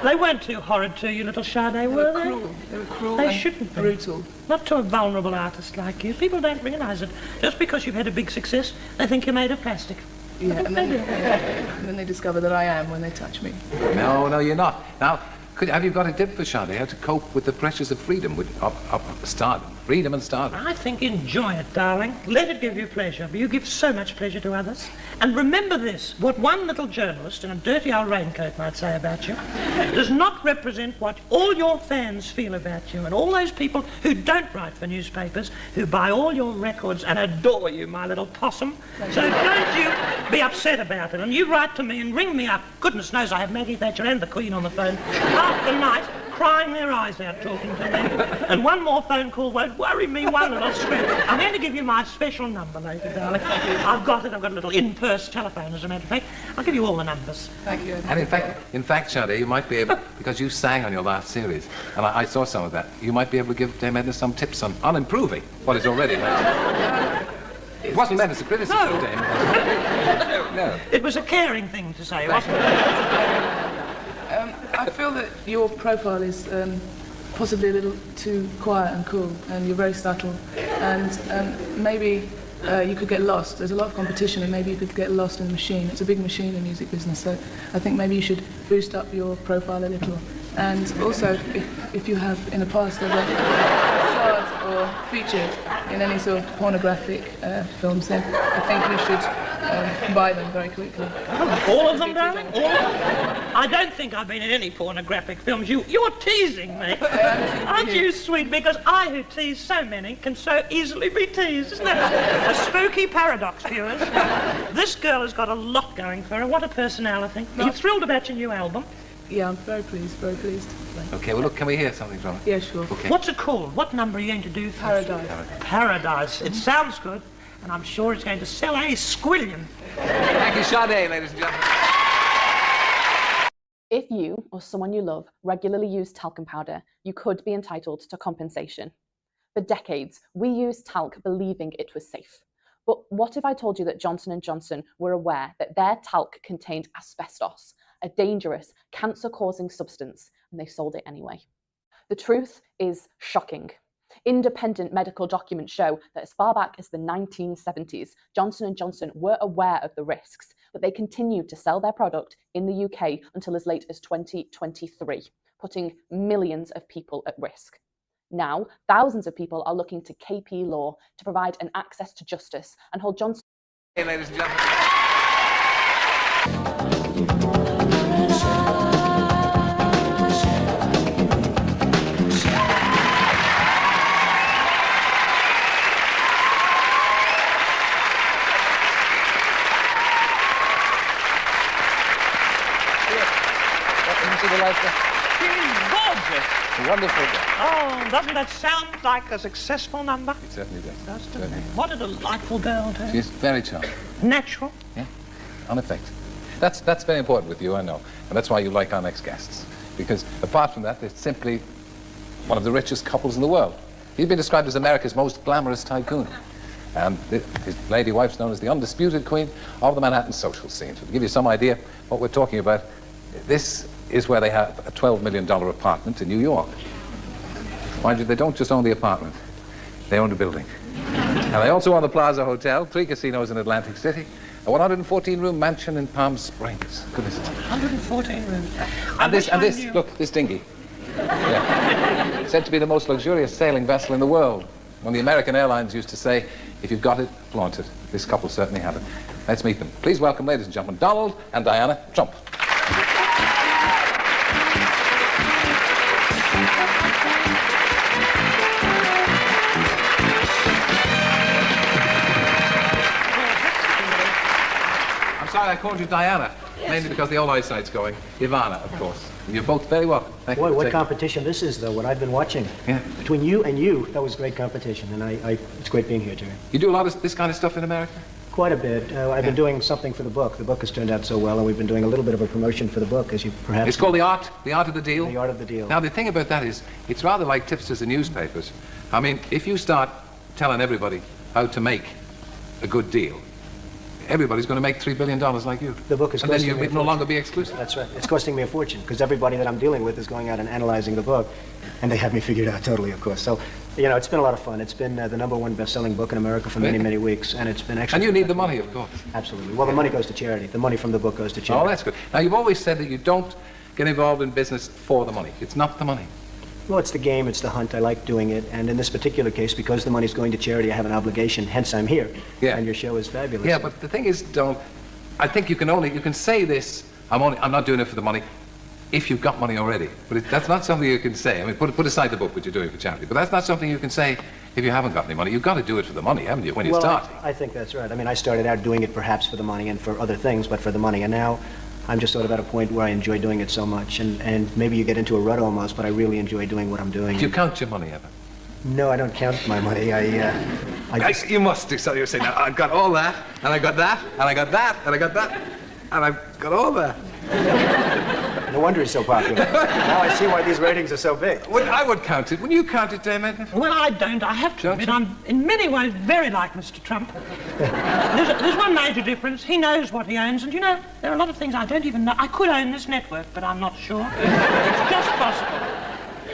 They weren't too horrid to you, little Sade, were they? Cruel. They were cruel. They and shouldn't be. Brutal. Not to a vulnerable artist like you. People don't realise it. Just because you've had a big success, they think you're made of plastic. Yeah, and then they discover that I am when they touch me. No, you're not. Now, have you got a tip for Sade how to cope with the pressures of freedom, with stardom? Freedom and stardom. I think enjoy it, darling. Let it give you pleasure. You give so much pleasure to others. And remember this, what one little journalist in a dirty old raincoat might say about you does not represent what all your fans feel about you, and all those people who don't write for newspapers, who buy all your records and adore you, my little possum. So don't you be upset about it. And you write to me and ring me up. Goodness knows I have Maggie Thatcher and the Queen on the phone half the night, crying their eyes out talking to me. And one more phone call won't worry me one little scrap. I'm going to give you my special number later, darling. I've got a little in-purse telephone, as a matter of fact. I'll give you all the numbers. Thank you. And in fact, Sade, you might be able, because you sang on your last series, and I saw some of that, you might be able to give Dame Edna some tips on improving what is already nice. It wasn't meant as a criticism, No. Dame. No. It was a caring thing to say, wasn't it? I feel that your profile is possibly a little too quiet and cool, and you're very subtle, and maybe you could get lost. There's a lot of competition, and maybe you could get lost in the machine. It's a big machine, the music business, so I think maybe you should boost up your profile a little. And also, if you have in the past ever starred or featured in any sort of pornographic films, then I think you should buy them very quickly. All of them, darling? All of them? I don't think I've been in any pornographic films. You're teasing me. Aren't you sweet? Because I, who tease so many, can so easily be teased. Isn't that a spooky paradox, viewers? This girl has got a lot going for her. What a personality. Are you thrilled about your new album? Yeah, I'm very pleased, very pleased. Okay, well, look, can we hear something from it? Yeah, sure. Okay. What's it called? What number are you going to do? Paradise. Paradise. It sounds good, and I'm sure it's going to sell a squillion. Thank you, Sade, ladies and gentlemen. If you or someone you love regularly use talcum powder, you could be entitled to compensation. For decades, we used talc believing it was safe. But what if I told you that Johnson & Johnson were aware that their talc contained asbestos, a dangerous, cancer-causing substance, and they sold it anyway? The truth is shocking. Independent medical documents show that as far back as the 1970s, Johnson & Johnson were aware of the risks, but they continued to sell their product in the UK until as late as 2023, putting millions of people at risk. Now, thousands of people are looking to KP Law to provide an access to justice and hold Johnson... Hey, ladies and gentlemen. She's gorgeous. Wonderful. Oh, doesn't that sound like a successful number? It certainly does. Does to me. What a delightful girl, too. She's very charming. Natural. Yeah, unaffected. That's very important with you, I know. And that's why you like our next guests. Because apart from that, they're simply one of the richest couples in the world. He's been described as America's most glamorous tycoon. And his lady wife's known as the undisputed queen of the Manhattan social scene. So to give you some idea what we're talking about, this is where they have a $12 million apartment in New York. Mind you, they don't just own the apartment. They own the building. And they also own the Plaza Hotel, 3 casinos in Atlantic City, a 114-room mansion in Palm Springs. Goodness. 114 rooms. And this, look, this dinghy. Yeah. Said to be the most luxurious sailing vessel in the world. When the American Airlines used to say, if you've got it, flaunt it. This couple certainly have it. Let's meet them. Please welcome, ladies and gentlemen, Donald and Diana Trump. Sorry, I called you Diana, mainly because the old eyesight's going. Ivana, of course. You're both very welcome. Thank you. Boy, what competition this is, though, what I've been watching. Yeah. Between you and you, that was great competition, and it's great being here, Jerry. You do a lot of this kind of stuff in America? Quite a bit. I've been doing something for the book. The book has turned out so well, and we've been doing a little bit of a promotion for the book, as you perhaps... It's called The Art of the Deal? The Art of the Deal. Now, the thing about that is, it's rather like tipsters in newspapers. I mean, if you start telling everybody how to make a good deal, everybody's going to make $3 billion like you. The book is and then costing me you'll a no fortune. longer be exclusive. That's right. It's costing me a fortune because everybody that I'm dealing with is going out and analyzing the book, and they have me figured out totally, of course. So, you know, it's been a lot of fun. It's been the #1 best-selling book in America for many, many weeks, and it's been actually... And you need the money, of course. Absolutely. Well, the money goes to charity. The money from the book goes to charity. Oh, that's good. Now, you've always said that you don't get involved in business for the money. It's not the money. Well, it's the game, it's the hunt. I like doing it. And in this particular case, because the money's going to charity, I have an obligation, hence I'm here. Yeah. And your show is fabulous. Yeah, but the thing is, Donald, I think you can say this, I'm not doing it for the money, if you've got money already. But that's not something you can say. I mean, put aside the book that you're doing for charity, but that's not something you can say if you haven't got any money. You've got to do it for the money, haven't you, when you start? I think that's right. I mean, I started out doing it perhaps for the money and for other things, but for the money. And now I'm just sort of at a point where I enjoy doing it so much. And maybe you get into a rut almost, but I really enjoy doing what I'm doing. Do you count your money ever? No, I don't count my money. You must do something. You say, now, I've got all that, and I got that, and I got that, and I got that, and I've got all that. No wonder it's so popular. Now I see why these ratings are so big. Well, I would count it. Will you count it, Dame Edna? Well, I don't. I have to Don't admit, you? I'm in many ways very like Mr. Trump. There's one major difference. He knows what he owns, and you know, there are a lot of things I don't even know. I could own this network, but I'm not sure. It's just possible.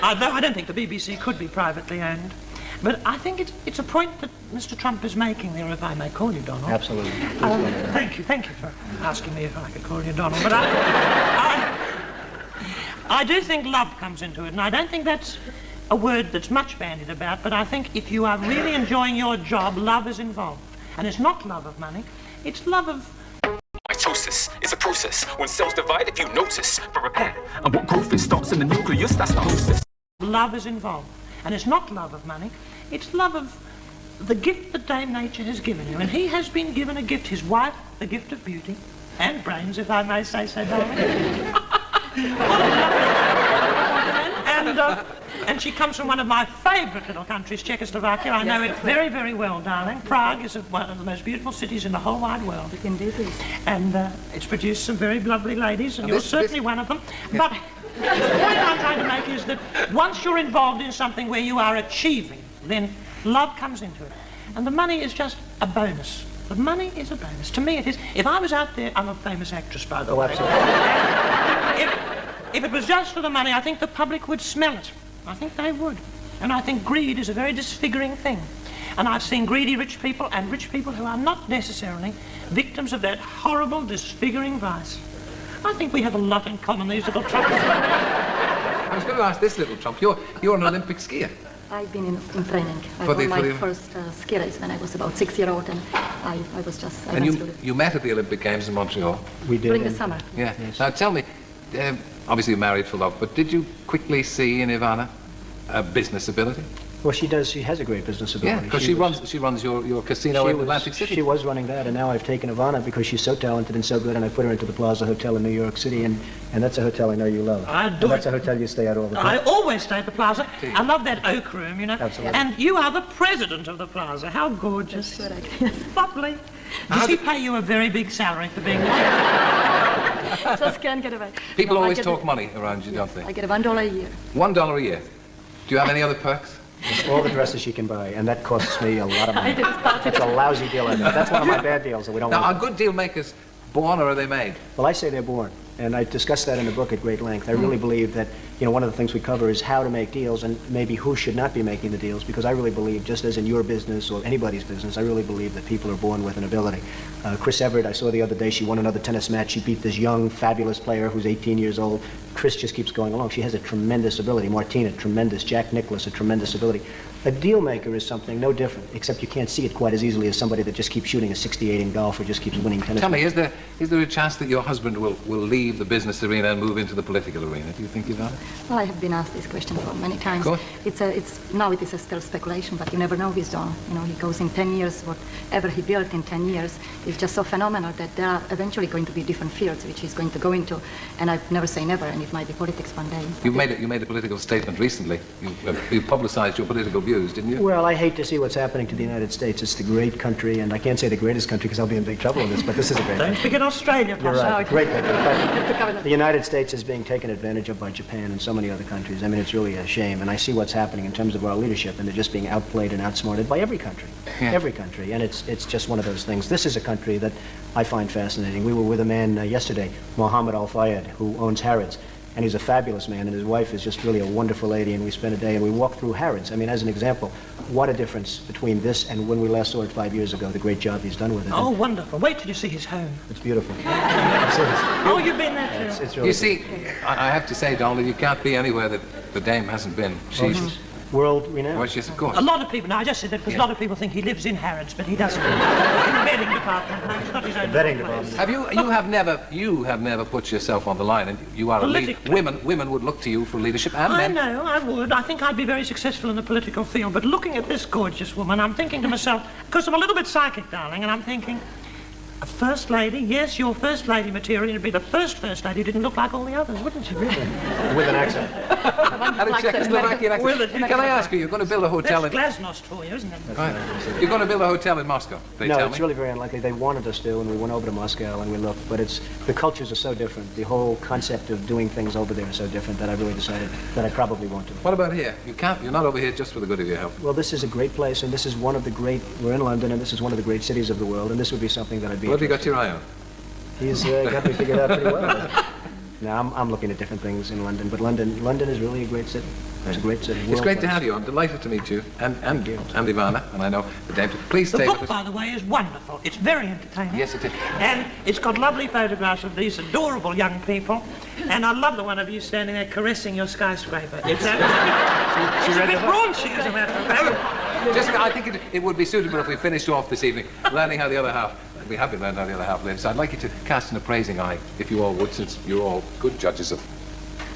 Although I don't think the BBC could be privately owned. But I think it's a point that Mr. Trump is making there, if I may call you Donald. Absolutely. Thank you for asking me if I could call you Donald. But I do think love comes into it, and I don't think that's a word that's much bandied about, but I think if you are really enjoying your job, love is involved. And it's not love of money, it's love of... Mitosis is a process. When cells divide, if you notice, for repair. And what growth it starts in the nucleus, that's the hostess. Love is involved. And it's not love of money, it's love of the gift that Dame Nature has given you. And he has been given a gift, his wife, the gift of beauty, and brains, if I may say so, darling. And she comes from one of my favourite little countries, Czechoslovakia. I know it very, very well, darling. Prague is one of the most beautiful cities in the whole wide world. Indeed it is. And it's produced some very lovely ladies, and you're certainly one of them. But the point I'm trying to make is that once you're involved in something where you are achieving, then love comes into it. And the money is just a bonus. The money is a bonus. To me it is. If I was out there, I'm a famous actress, by the way. Absolutely. If it was just for the money, I think the public would smell it. I think they would. And I think greed is a very disfiguring thing. And I've seen greedy rich people and rich people who are not necessarily victims of that horrible, disfiguring vice. I think we have a lot in common, these little Trumps. I was going to ask this little Trump. You're an Olympic skier. I've been in training. I For won my the- first ski race when I was about 6-year-old, and I was just... I And went through it. you met at the Olympic Games in Montreal. We did. During the and- summer. Yeah. Now tell me, obviously you're married for love, but did you quickly see in Ivana a business ability? Well, she does. She has a great business Yeah, ability. because she runs your casino in Atlantic City. She was running that, and now I've taken Ivana because she's so talented and so good, and I put her into the Plaza Hotel in New York City, and that's a hotel I know you love. I do And that's it. a hotel you stay at all the I time. always stay at the Plaza. I love that oak room, you know. Absolutely. And you are the president of the Plaza. How gorgeous. That's correct, yes. Lovely. Does he pay you a very big salary for being Just can't get away. People No, I always get talk it- money around you, don't I they? get $1 a year. $1 a year. Do you have any other perks? All the dresses she can buy, and that costs me a lot of I money. didn't start It's a lousy deal. That's one of my bad deals that we don't Now, are want. good deal makers born or are they made? Well, I say they're born, and I discuss that in the book at great length. I really believe that, one of the things we cover is how to make deals and maybe who should not be making the deals, because I really believe, just as in your business or anybody's business, I really believe that people are born with an ability. Chris Everett, I saw the other day, she won another tennis match. She beat this young, fabulous player who's 18 years old. Chris just keeps going along. She has a tremendous ability. Martina, tremendous. Jack Nicklaus, a tremendous ability. A deal maker is something no different, except you can't see it quite as easily as somebody that just keeps shooting a 68 in golf or just keeps winning tennis. Tell me, is there a chance that your husband will leave the business arena and move into the political arena? Do you think, Ivana? Well, I have been asked this question for many times. Good. Now it is still speculation, but you never know with Don. He goes in 10 years, whatever he built in 10 years is just so phenomenal that there are eventually going to be different fields which he's going to go into. And I've never say never, and it might be politics one day. You made a political statement recently. You publicized your political views, didn't you? Well, I hate to see what's happening to the United States. It's the great country, and I can't say the greatest country because I'll be in big trouble with this, but this is a great Don't country. forget Australia, You're Pastor. right. Great country. The United States is being taken advantage of by Japan and so many other countries. I mean, it's really a shame. And I see what's happening in terms of our leadership, and they're just being outplayed and outsmarted by every country. Yeah. Every country. And it's just one of those things. This is a country that I find fascinating. We were with a man yesterday, Mohammed Al-Fayed, who owns Harrods. And he's a fabulous man, and his wife is just really a wonderful lady, and we spent a day, and we walked through Harrods. I mean, as an example, what a difference between this and when we last saw it 5 years ago, the great job he's done with it. Oh, wonderful. Wait till you see his home. It's beautiful. Oh, you've been there too. It's really You see, I have to say, Donald, you can't be anywhere that the dame hasn't been. She's, world renowned. well, she's, of course. A lot of people, now I just said that because a lot of people think he lives in Harrods, but he doesn't. In the bedding department. No, it's not his own Bedding place. department. You have never put yourself on the line, and you are a leader. Politically. Women would look to you for leadership, and I men. know, I would. I think I'd be very successful in the political field, but looking at this gorgeous woman, I'm thinking to myself, because I'm a little bit psychic, darling, and I'm thinking, a first lady, yes, your first lady material, you'd be the first lady who didn't look like all the others, wouldn't you, really? With an accent. And a Czechoslovakian accent. With it. Can I ask you, you're going to build a hotel That's in... glasnost for you, isn't it? Right. You're going to build a hotel in Moscow, they No, tell it's me. really very unlikely. They wanted us to, and we went over to Moscow and we looked, but the cultures are so different. The whole concept of doing things over there is so different that I really decided that I probably won't do it. What about here? You're not over here just for the good of your health. Well, this is a great place, and this is one of the great, we're in London, and this is one of the great cities of the world, and this would be something that I'd be What have you interested got your eye on? He's got me figured out pretty well. Now, I'm looking at different things in London, but London is really a great city. It's a great city. It's great to have you. I'm delighted to meet you, and Ivana, and I know the dame. Please The stay book, with by us. the way, is wonderful. It's very entertaining. Yes, it is. And it's got lovely photographs of these adorable young people. And I love the one of you standing there caressing your skyscraper. It's a bit raunchy, as a matter of fact. Just, I think it would be suitable if we finished off this evening learning how the other half. We have been learning how the other half lives. So I'd like you to cast an appraising eye, if you all would, since you're all good judges of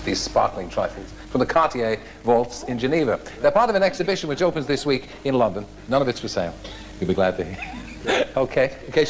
these sparkling trifles, from the Cartier vaults in Geneva. They're part of an exhibition which opens this week in London. None of it's for sale. You'll be glad to hear. Okay. In case